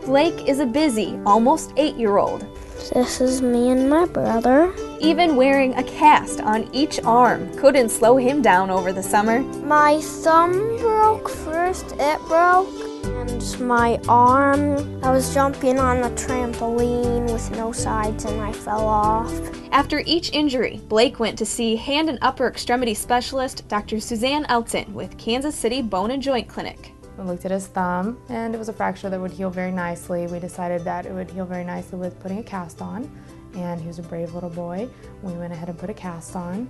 Blake is a busy, almost 8-year-old. This is me and my brother. Even wearing a cast on each arm couldn't slow him down over the summer. My thumb broke first, it broke, and my arm. I was jumping on the trampoline with no sides and I fell off. After each injury, Blake went to see hand and upper extremity specialist Dr. Suzanne Elton with Kansas City Bone and Joint Clinic. We looked at his thumb, and it was a fracture that would heal very nicely. We decided that it would heal very nicely with putting a cast on, and he was a brave little boy. We went ahead and put a cast on,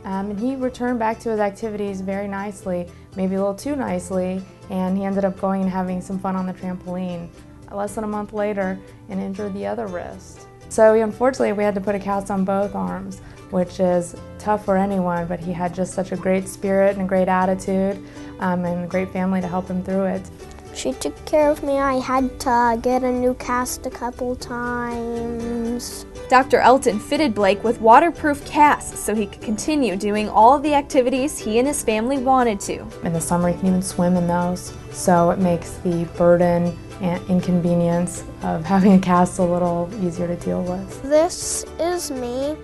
and he returned back to his activities very nicely, maybe a little too nicely, and he ended up going and having some fun on the trampoline. Less than a month later, and injured the other wrist. So unfortunately, we had to put a cast on both arms, which is tough for anyone, but he had just such a great spirit and a great attitude and a great family to help him through it. She took care of me. I had to get a new cast a couple times. Dr. Elton fitted Blake with waterproof casts so he could continue doing all of the activities he and his family wanted to. In the summer, he can even swim in those, so it makes the burden and inconvenience of having a cast a little easier to deal with. This is me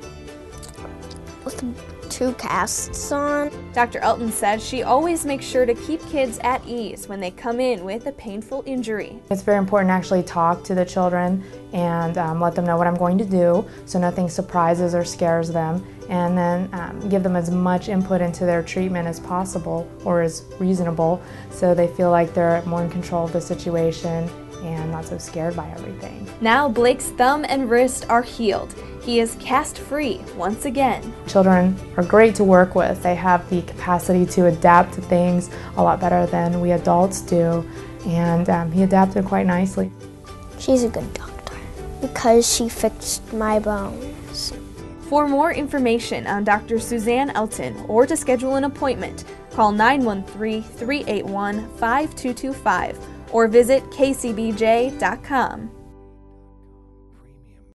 with 2 casts on. Dr. Elton says she always makes sure to keep kids at ease when they come in with a painful injury. It's very important to actually talk to the children and let them know what I'm going to do so nothing surprises or scares them, and then give them as much input into their treatment as possible or as reasonable so they feel like they're more in control of the situation and not so scared by everything. Now Blake's thumb and wrist are healed. He is cast-free once again. Children are great to work with. They have the capacity to adapt to things a lot better than we adults do, and he adapted quite nicely. She's a good doctor because she fixed my bones. For more information on Dr. Suzanne Elton or to schedule an appointment, call 913-381-5225 or visit kcbj.com.